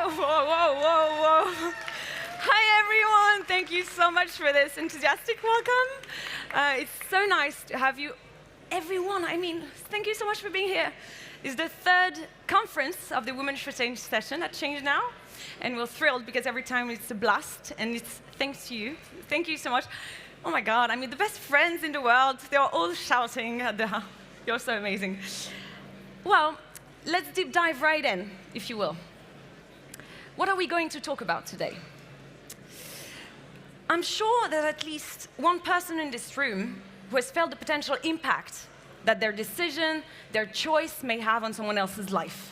Whoa. Hi, everyone. Thank you so much for this enthusiastic welcome. It's so nice to have you, everyone. I mean, thank you so much for being here. It's the third conference of the Women for Change session at ChangeNOW, and we're thrilled because every time it's a blast, and it's thanks to you. Thank you so much. Oh my God, I mean, the best friends in the world, they're all shouting at the, you're so amazing. Well, let's deep dive right in, if you will. What are we going to talk about today? I'm sure there's at least one person in this room who has felt the potential impact that their decision, their choice may have on someone else's life.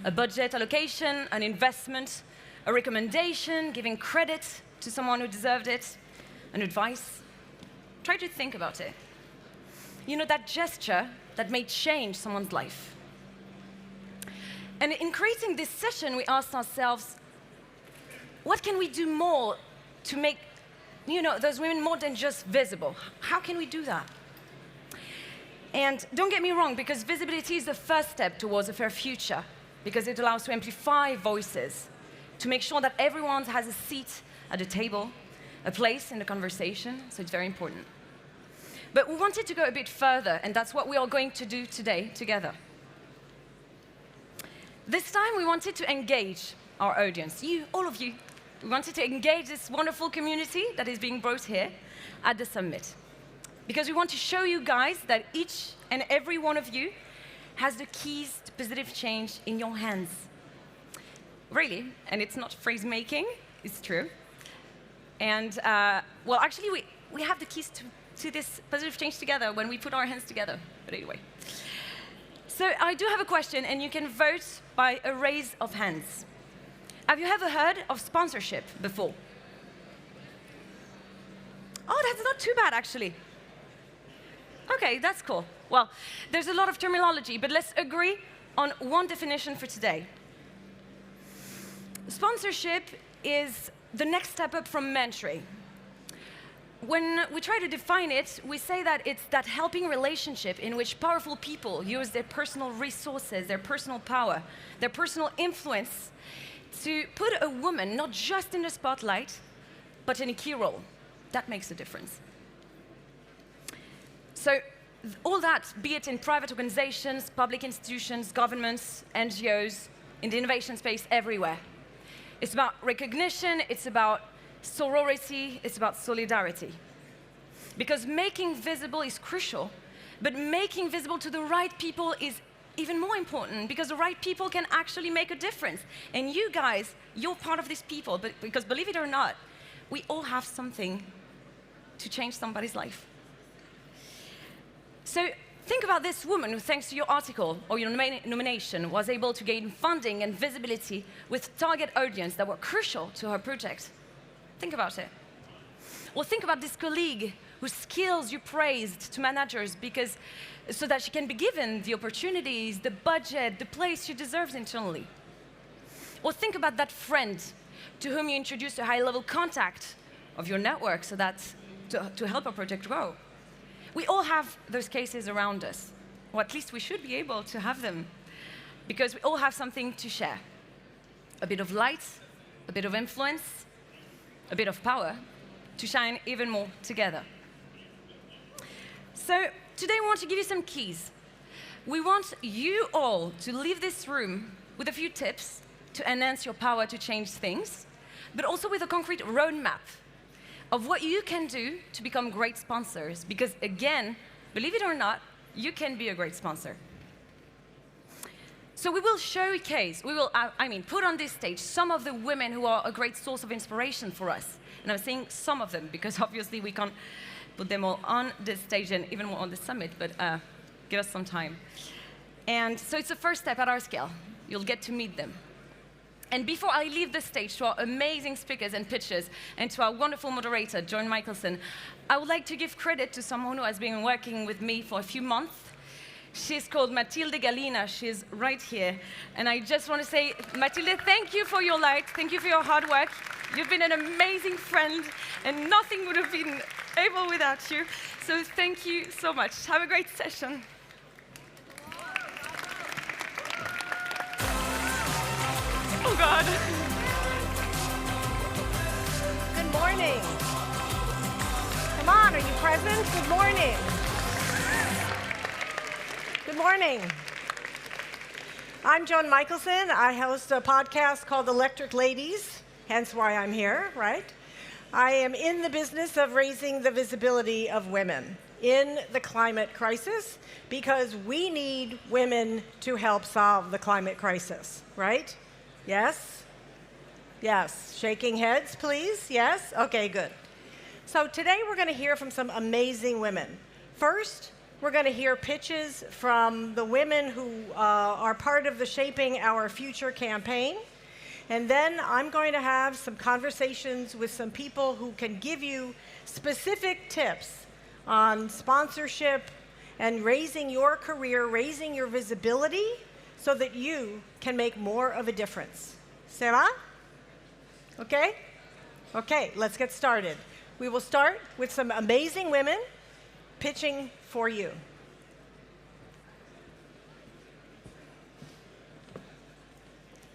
A budget allocation, an investment, a recommendation, giving credit to someone who deserved it, an advice. Try to think about it. You know, that gesture that may change someone's life. And in creating this session, we asked ourselves, what can we do more to make, you know, those women more than just visible? How can we do that? And don't get me wrong, because visibility is the first step towards a fair future, because it allows to amplify voices, to make sure that everyone has a seat at the table, a place in the conversation, so it's very important. But we wanted to go a bit further, and that's what we are going to do today together. This time, we wanted to engage our audience, you, all of you. We wanted to engage this wonderful community that is being brought here at the summit. Because we want to show you guys that each and every one of you has the keys to positive change in your hands. Really, and it's not phrase making, it's true. And, well, actually, we have the keys to this positive change together when we put our hands together. But anyway. So I do have a question, and you can vote by a raise of hands. Have you ever heard of sponsorship before? Oh, that's not too bad, actually. OK, that's cool. Well, there's a lot of terminology, but let's agree on one definition for today. Sponsorship is the next step up from mentoring. When we try to define it, we say that it's that helping relationship in which powerful people use their personal resources, their personal power, their personal influence to put a woman not just in the spotlight, but in a key role. That makes a difference. So all that, be it in private organizations, public institutions, governments, NGOs, in the innovation space, everywhere. It's about recognition, it's about sorority, it's about solidarity. Because making visible is crucial, but making visible to the right people is even more important, because the right people can actually make a difference. And you guys, you're part of these people, but because believe it or not, we all have something to change somebody's life. So think about this woman who, thanks to your article or your nomination, was able to gain funding and visibility with target audience that were crucial to her project. Think about it. Or think about this colleague whose skills you praised to managers so that she can be given the opportunities, the budget, the place she deserves internally. Or think about that friend to whom you introduced a high-level contact of your network so that to help our project grow. We all have those cases around us, or at least we should be able to have them, because we all have something to share. A bit of light, a bit of influence, a bit of power to shine even more together. So today we want to give you some keys. We want you all to leave this room with a few tips to enhance your power to change things, but also with a concrete roadmap of what you can do to become great sponsors. Because again, believe it or not, you can be a great sponsor. So we will showcase, we will, put on this stage some of the women who are a great source of inspiration for us. And I'm saying some of them, because obviously we can't put them all on this stage and even more on the summit, but give us some time. And so it's the first step at our scale. You'll get to meet them. And before I leave the stage to our amazing speakers and pitchers, and to our wonderful moderator, Joan Michelson, I would like to give credit to someone who has been working with me for a few months. She's called Mathilde Galina. She's right here. And I just want to say, Mathilde, thank you for your light. Thank you for your hard work. You've been an amazing friend, and nothing would have been able without you. So thank you so much. Have a great session. Oh, God. Good morning. Come on, are you present? Good morning. Good morning. I'm Joan Michelson. I host a podcast called Electric Ladies, hence why I'm here, right? I am in the business of raising the visibility of women in the climate crisis because we need women to help solve the climate crisis, right? Yes? Yes. Shaking heads, please. Yes? Okay, good. So today we're going to hear from some amazing women. First, we're going to hear pitches from the women who are part of the Shaping Our Future campaign. And then I'm going to have some conversations with some people who can give you specific tips on sponsorship and raising your career, raising your visibility so that you can make more of a difference. Ça va? Okay? Okay, let's get started. We will start with some amazing women pitching for you.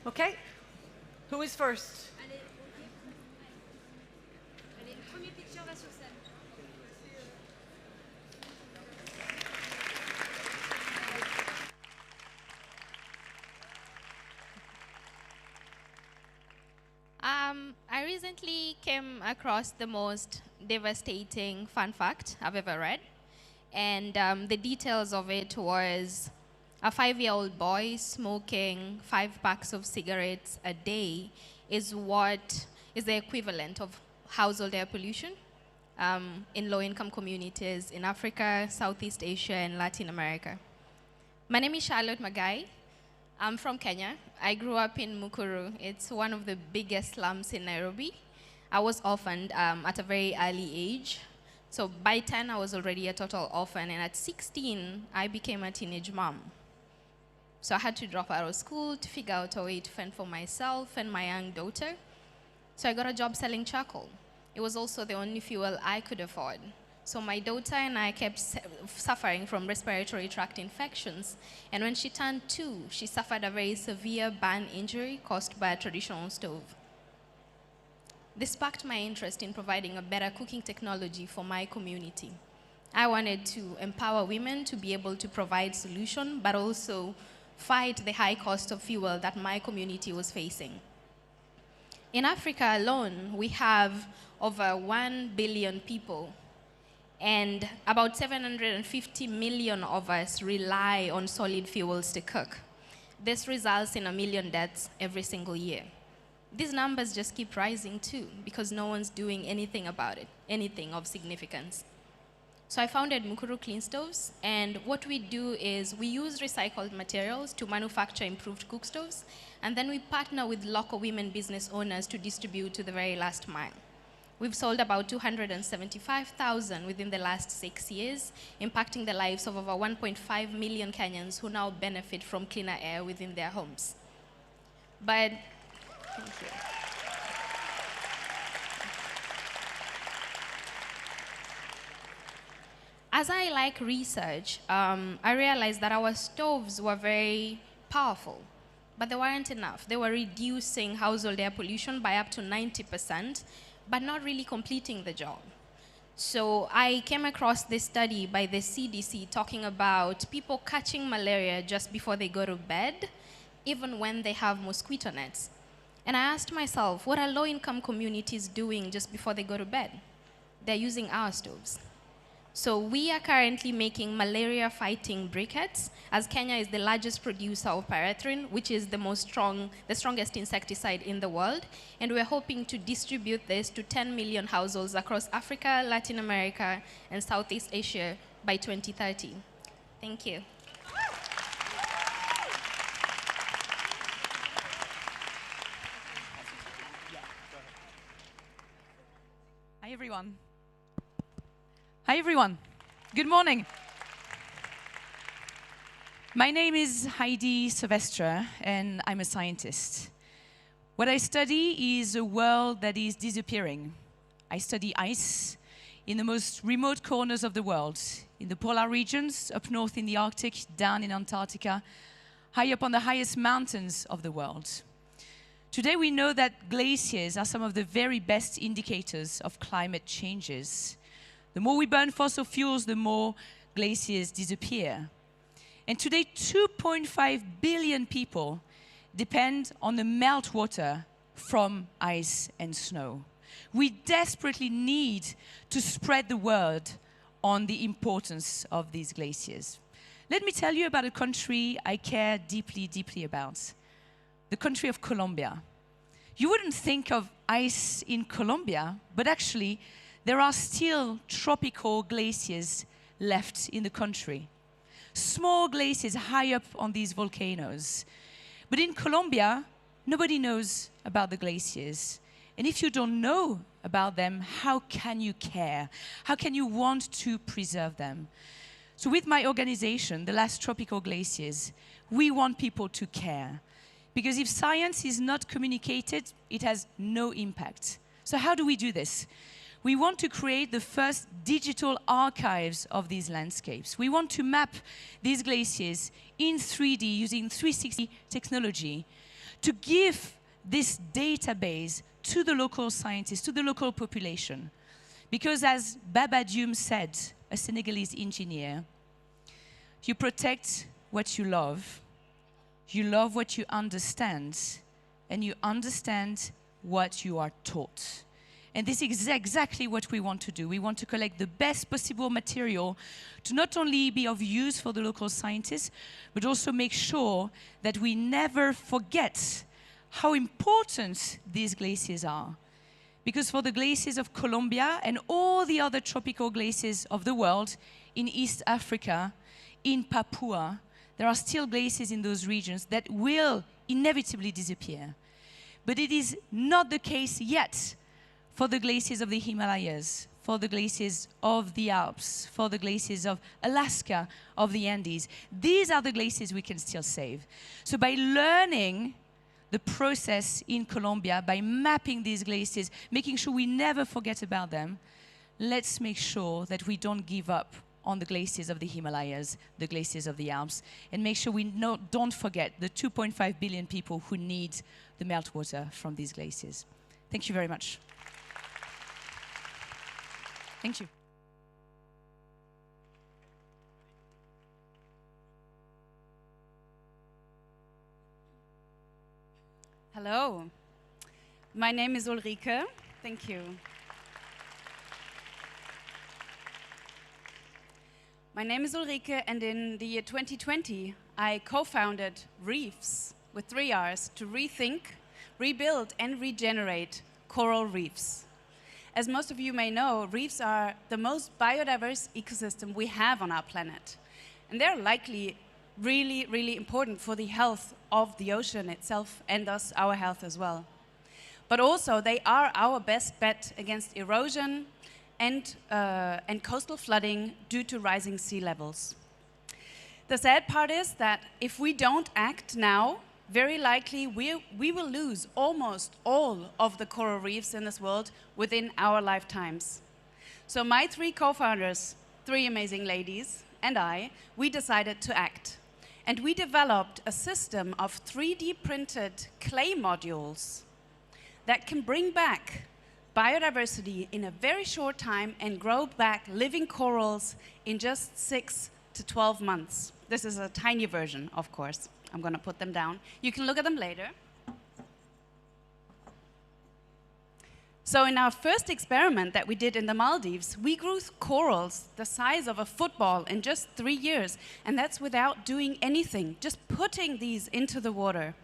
Okay, who is first? I recently came across the most devastating fun fact I've ever read. And the details of it was a 5-year-old boy smoking 5 packs of cigarettes a day is what is the equivalent of household air pollution in low-income communities in Africa, Southeast Asia, and Latin America. My name is Charlot Magayi. I'm from Kenya. I grew up in Mukuru. It's one of the biggest slums in Nairobi. I was orphaned at a very early age. So by 10, I was already a total orphan, and at 16, I became a teenage mom. So I had to drop out of school to figure out a way to fend for myself and my young daughter. So I got a job selling charcoal. It was also the only fuel I could afford. So my daughter and I kept suffering from respiratory tract infections. And when she turned 2, she suffered a very severe burn injury caused by a traditional stove. This sparked my interest in providing a better cooking technology for my community. I wanted to empower women to be able to provide solutions, but also fight the high cost of fuel that my community was facing. In Africa alone, we have over 1 billion people, and about 750 million of us rely on solid fuels to cook. This results in 1 million deaths every single year. These numbers just keep rising too, because no one's doing anything about it, anything of significance. So I founded Mukuru Clean Stoves, and what we do is we use recycled materials to manufacture improved cook stoves, and then we partner with local women business owners to distribute to the very last mile. We've sold about 275,000 within the last 6 years, impacting the lives of over 1.5 million Kenyans who now benefit from cleaner air within their homes. But, thank you. As I research, I realized that our stoves were very powerful, but they weren't enough. They were reducing household air pollution by up to 90%, but not really completing the job. So I came across this study by the CDC talking about people catching malaria just before they go to bed, even when they have mosquito nets. And I asked myself, what are low-income communities doing just before they go to bed? They're using our stoves. So we are currently making malaria-fighting briquettes, as Kenya is the largest producer of pyrethrin, which is the strongest insecticide in the world. And we're hoping to distribute this to 10 million households across Africa, Latin America, and Southeast Asia by 2030. Thank you. Hi, everyone. Hi, everyone. Good morning. My name is Heïdi Sevestre, and I'm a scientist. What I study is a world that is disappearing. I study ice in the most remote corners of the world, in the polar regions, up north in the Arctic, down in Antarctica, high up on the highest mountains of the world. Today we know that glaciers are some of the very best indicators of climate changes. The more we burn fossil fuels, the more glaciers disappear. And today 2.5 billion people depend on the meltwater from ice and snow. We desperately need to spread the word on the importance of these glaciers. Let me tell you about a country I care deeply, deeply about. The country of Colombia. You wouldn't think of ice in Colombia, but actually there are still tropical glaciers left in the country. Small glaciers high up on these volcanoes. But in Colombia, nobody knows about the glaciers. And if you don't know about them, how can you care? How can you want to preserve them? So with my organization, the Last Tropical Glaciers, we want people to care. Because if science is not communicated, it has no impact. So how do we do this? We want to create the first digital archives of these landscapes. We want to map these glaciers in 3D using 360 technology to give this database to the local scientists, to the local population. Because as Baba Dioum said, a Senegalese engineer, you protect what you love what you understand, and you understand what you are taught. And this is exactly what we want to do. We want to collect the best possible material to not only be of use for the local scientists, but also make sure that we never forget how important these glaciers are. Because for the glaciers of Colombia and all the other tropical glaciers of the world, in East Africa, in Papua, there are still glaciers in those regions that will inevitably disappear. But it is not the case yet for the glaciers of the Himalayas, for the glaciers of the Alps, for the glaciers of Alaska, of the Andes. These are the glaciers we can still save. So by learning the process in Colombia, by mapping these glaciers, making sure we never forget about them, let's make sure that we don't give up on the glaciers of the Himalayas, the glaciers of the Alps, and make sure we don't forget the 2.5 billion people who need the meltwater from these glaciers. Thank you very much. Thank you. Hello, my name is Ulrike. Thank you. My name is Ulrike, and in the year 2020, I co-founded rrreefs with 3 R's to rethink, rebuild, and regenerate coral reefs. As most of you may know, reefs are the most biodiverse ecosystem we have on our planet. And they're likely really, really important for the health of the ocean itself and thus our health as well. But also, they are our best bet against erosion and coastal flooding due to rising sea levels. The sad part is that if we don't act now, very likely we will lose almost all of the coral reefs in this world within our lifetimes. So my 3 co-founders, 3 amazing ladies, and I, we decided to act. And we developed a system of 3D printed clay modules that can bring back biodiversity in a very short time and grow back living corals in just 6 to 12 months. This is a tiny version, of course. I'm going to put them down. You can look at them later. So in our first experiment that we did in the Maldives, we grew corals the size of a football in just 3 years. And that's without doing anything, just putting these into the water.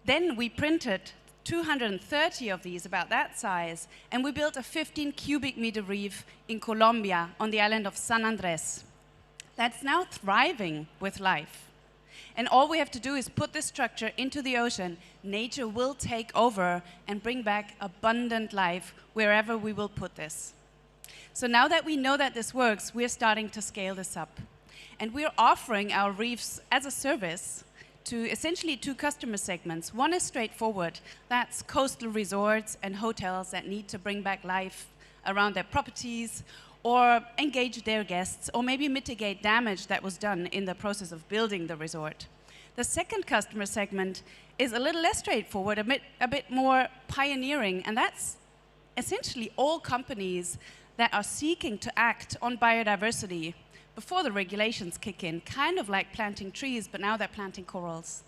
Then we printed 230 of these, about that size, and we built a 15 cubic meter reef in Colombia on the island of San Andres. That's now thriving with life. And all we have to do is put this structure into the ocean. Nature will take over and bring back abundant life wherever we will put this. So now that we know that this works, we're starting to scale this up. And we're offering our reefs as a service to essentially 2 customer segments. One is straightforward. That's coastal resorts and hotels that need to bring back life around their properties or engage their guests or maybe mitigate damage that was done in the process of building the resort. The second customer segment is a little less straightforward, a bit more pioneering, and that's essentially all companies that are seeking to act on biodiversity before the regulations kick in, kind of like planting trees, but now they're planting corals.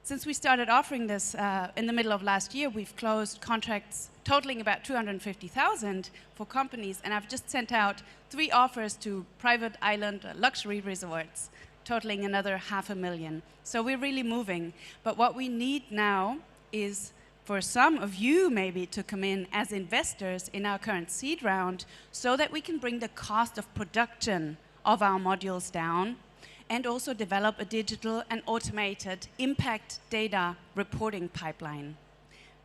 Since we started offering this in the middle of last year, we've closed contracts totaling about 250,000 for companies, and I've just sent out 3 offers to private island luxury resorts, totaling another 500,000. So we're really moving. But what we need now is for some of you maybe to come in as investors in our current seed round so that we can bring the cost of production of our modules down and also develop a digital and automated impact data reporting pipeline.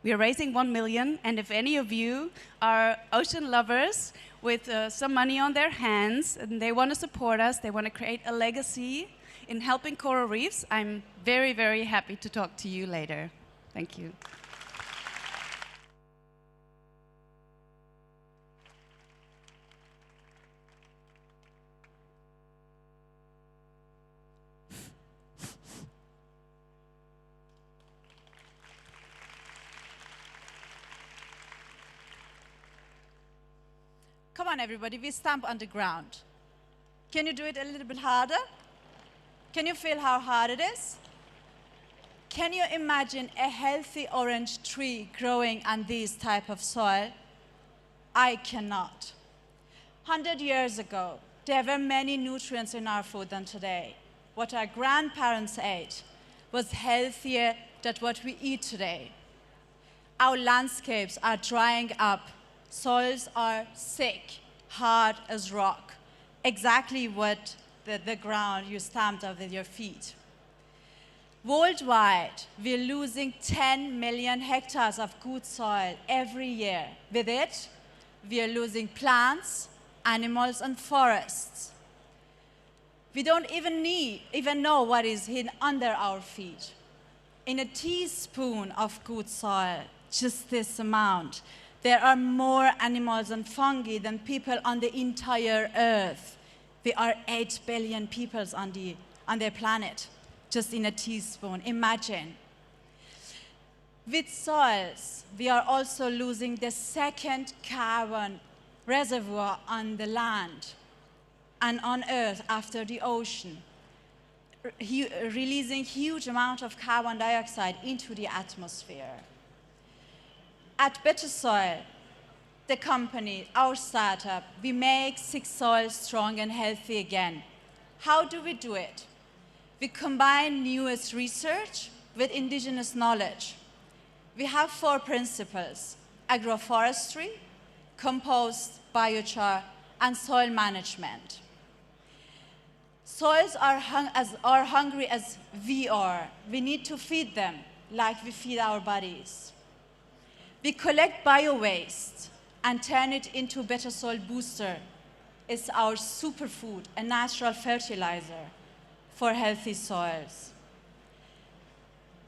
We are raising 1 million, and if any of you are ocean lovers with some money on their hands and they want to support us, they want to create a legacy in helping coral reefs, I'm very, very happy to talk to you later. Thank you. Come on, everybody, we stamp on the ground. Can you do it a little bit harder? Can you feel how hard it is? Can you imagine a healthy orange tree growing on this type of soil? I cannot. 100 years ago, there were many nutrients in our food than today. What our grandparents ate was healthier than what we eat today. Our landscapes are drying up. Soils are thick, hard as rock, exactly what the ground you stamped up with your feet. Worldwide, we're losing 10 million hectares of good soil every year. With it, we are losing plants, animals, and forests. We don't even know what is hidden under our feet. In a teaspoon of good soil, just this amount, there are more animals and fungi than people on the entire earth. We are 8 billion people on their planet, just in a teaspoon. Imagine. With soils, we are also losing the second carbon reservoir on the land and on Earth after the ocean, releasing huge amount of carbon dioxide into the atmosphere. At betterSoil, the company, our startup, we make sick soil strong and healthy again. How do we do it? We combine newest research with indigenous knowledge. We have 4 principles: agroforestry, compost, biochar, and soil management. Soils are hungry as we are. We need to feed them like we feed our bodies. We collect bio-waste and turn it into betterSoil booster. It's our superfood, a natural fertilizer for healthy soils.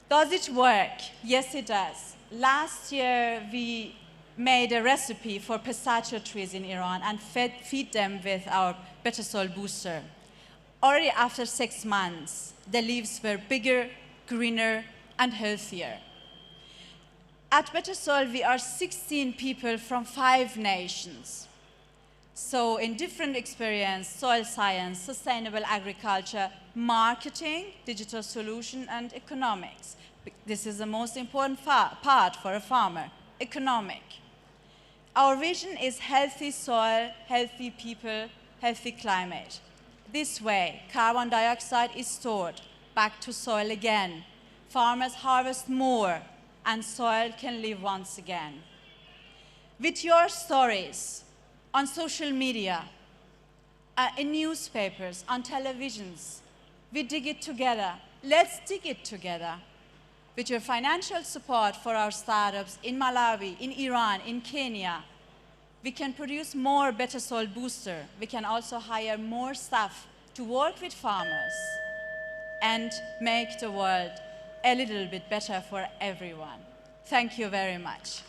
Does it work? Yes, it does. Last year, we made a recipe for pistachio trees in Iran and feed them with our betterSoil booster. Already after 6 months, the leaves were bigger, greener, and healthier. At betterSoil, we are 16 people from 5 nations. So in different experience, soil science, sustainable agriculture, marketing, digital solution, and economics. This is the most important part for a farmer, economic. Our vision is healthy soil, healthy people, healthy climate. This way, carbon dioxide is stored back to soil again. Farmers harvest more, and soil can live once again. With your stories on social media, in newspapers, on televisions, we dig it together. Let's dig it together. With your financial support for our startups in Malawi, in Iran, in Kenya, we can produce more betterSoil booster. We can also hire more staff to work with farmers and make the world a little bit better for everyone. Thank you very much.